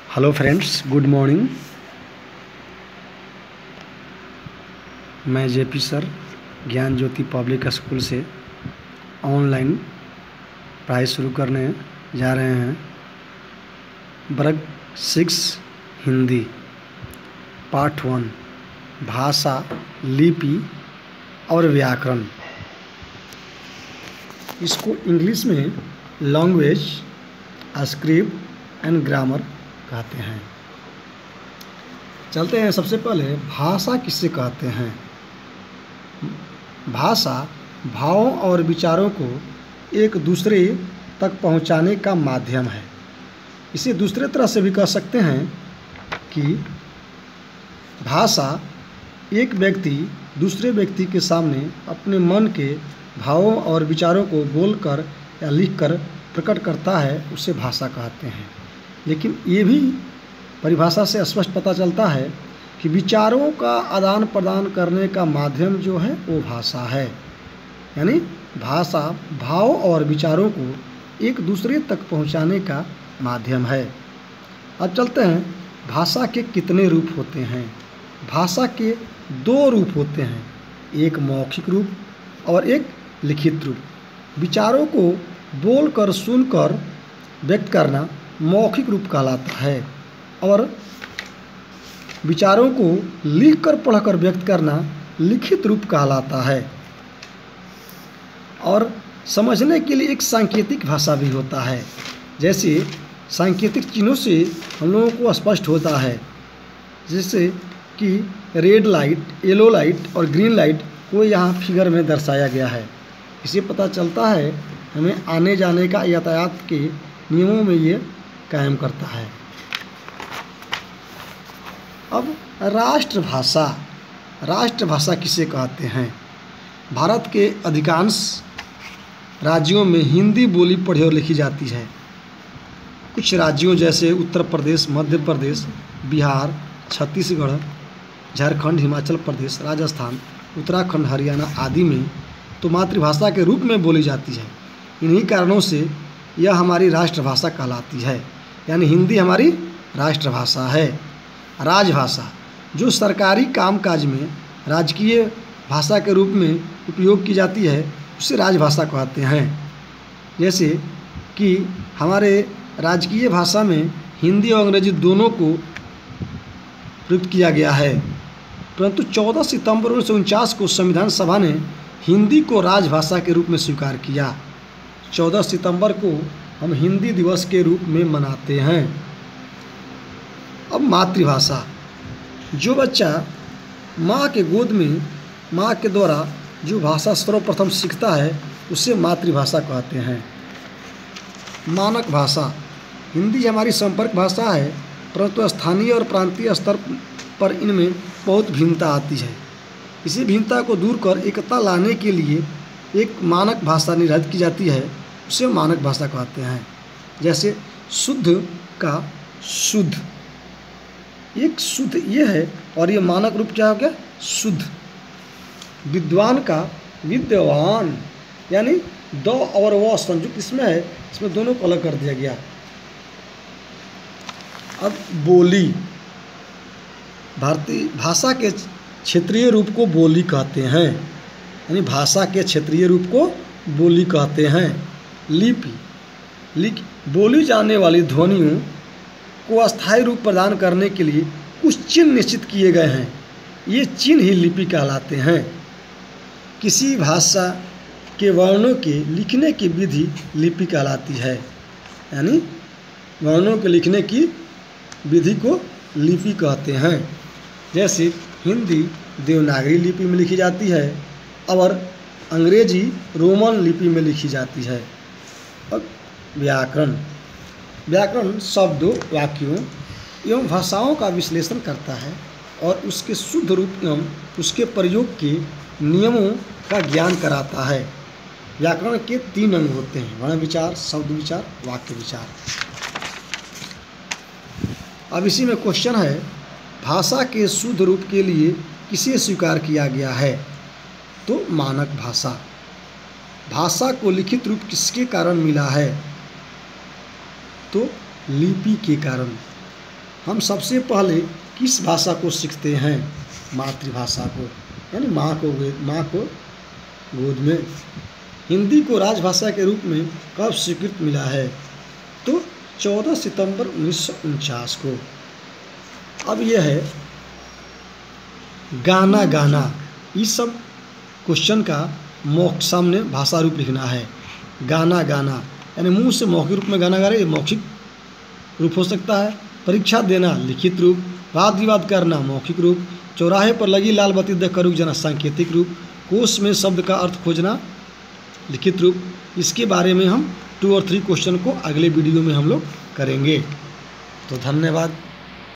Hello friends, good morning. मैं JP sir ज्ञान ज्योति public school से ऑनलाइन पढ़ाई शुरू करने जा रहे हैं। वर्ग 6 हिंदी पार्ट 1 भाषा, लिपि और व्याकरण। इसको इंग्लिश में लैंग्वेज, स्क्रिप्ट एंड ग्रामर कहते हैं। चलते हैं। सबसे पहले भाषा किसे कहते हैं? भाषा भावों और विचारों को एक दूसरे तक पहुंचाने का माध्यम है। इसे दूसरे तरह से भी कह सकते हैं कि भाषा एक व्यक्ति दूसरे व्यक्ति के सामने अपने मन के भावों और विचारों को बोलकर या लिखकर प्रकट करता है, उसे भाषा कहते हैं। लेकिन ये भी परिभाषा से स्पष्ट पता चलता है कि विचारों का आदान प्रदान करने का माध्यम जो है वो भाषा है। यानी भाषा भाव और विचारों को एक दूसरे तक पहुंचाने का माध्यम है। अब चलते हैं, भाषा के कितने रूप होते हैं? भाषा के 2 रूप होते हैं, एक मौखिक रूप और एक लिखित रूप। विचारों को बोलकर सुनकर व्यक्त करना मौखिक रूप कहलाता है और विचारों को लिखकर पढ़कर व्यक्त करना लिखित रूप कहलाता है। और समझने के लिए एक सांकेतिक भाषा भी होता है। जैसे सांकेतिक चिन्हों से हम लोगों को स्पष्ट होता है, जैसे कि रेड लाइट, येलो लाइट और ग्रीन लाइट को यहाँ फिगर में दर्शाया गया है। इससे पता चलता है हमें आने जाने का, यातायात के नियमों में ये कायम करता है। अब राष्ट्रभाषा। राष्ट्रभाषा किसे कहते हैं? भारत के अधिकांश राज्यों में हिंदी बोली पढ़ी और लिखी जाती है। कुछ राज्यों जैसे उत्तर प्रदेश, मध्य प्रदेश, बिहार, छत्तीसगढ़, झारखंड, हिमाचल प्रदेश, राजस्थान, उत्तराखंड, हरियाणा आदि में तो मातृभाषा के रूप में बोली जाती है। इन्हीं कारणों से यह हमारी राष्ट्रभाषा कहलाती है। यानी हिंदी हमारी राष्ट्रभाषा है। राजभाषा, जो सरकारी कामकाज में राजकीय भाषा के रूप में उपयोग की जाती है, उसे राजभाषा कहते हैं। जैसे कि हमारे राजकीय भाषा में हिंदी और अंग्रेजी दोनों को प्रयुक्त किया गया है। परंतु 14 सितंबर 1949 को संविधान सभा ने हिंदी को राजभाषा के रूप में स्वीकार किया। 14 सितंबर को हम हिंदी दिवस के रूप में मनाते हैं। अब मातृभाषा, जो बच्चा माँ के गोद में माँ के द्वारा जो भाषा सर्वप्रथम सीखता है, उसे मातृभाषा कहते हैं। मानक भाषा, हिंदी हमारी संपर्क भाषा है, परंतु स्थानीय और प्रांतीय स्तर पर इनमें बहुत भिन्नता आती है। इसी भिन्नता को दूर कर एकता लाने के लिए एक मानक भाषा निर्धारित की जाती है, उसे मानक भाषा कहते हैं। जैसे शुद्ध का शुद्ध, एक शुद्ध ये है और ये मानक रूप क्या हो गया? शुद्ध। विद्वान का विद्वान, यानी द और व संयुक्त इसमें है, इसमें दोनों को अलग कर दिया गया। अब बोली, भारतीय भाषा के क्षेत्रीय रूप को बोली कहते हैं। यानी भाषा के क्षेत्रीय रूप को बोली कहते हैं। लिपि, बोली जाने वाली ध्वनियों को अस्थायी रूप प्रदान करने के लिए कुछ चिन्ह निश्चित किए गए हैं। ये चिन्ह ही लिपि कहलाते हैं। किसी भाषा के वर्णों के लिखने की विधि लिपि कहलाती है। यानी वर्णों के लिखने की विधि को लिपि कहते हैं। जैसे हिंदी देवनागरी लिपि में लिखी जाती है और अंग्रेजी रोमन लिपि में लिखी जाती है। अब व्याकरण, व्याकरण शब्दों, वाक्यों एवं भाषाओं का विश्लेषण करता है और उसके शुद्ध रूप एवं उसके प्रयोग के नियमों का ज्ञान कराता है। व्याकरण के 3 अंग होते हैं, वर्ण विचार, शब्द विचार, वाक्य विचार। अब इसी में क्वेश्चन है, भाषा के शुद्ध रूप के लिए किसे स्वीकार किया गया है? तो मानक भाषा। भाषा को लिखित रूप किसके कारण मिला है? तो लिपि के कारण। हम सबसे पहले किस भाषा को सीखते हैं? मातृभाषा को, यानी माँ को गोद में। हिंदी को राजभाषा के रूप में कब स्वीकृति मिला है? तो 14 सितंबर 1949 को। अब यह है गाना गाना। इस सब क्वेश्चन का सामने भाषा रूप लिखना है। गाना गाना यानी मुंह से मौखिक रूप में गाना गा रहे, ये मौखिक रूप हो सकता है। परीक्षा देना लिखित रूप। वाद विवाद करना मौखिक रूप। चौराहे पर लगी लाल बत्ती देखकर रुक जाना सांकेतिक रूप। कोश में शब्द का अर्थ खोजना लिखित रूप। इसके बारे में हम 2 और 3 क्वेश्चन को अगले वीडियो में हम लोग करेंगे। तो धन्यवाद।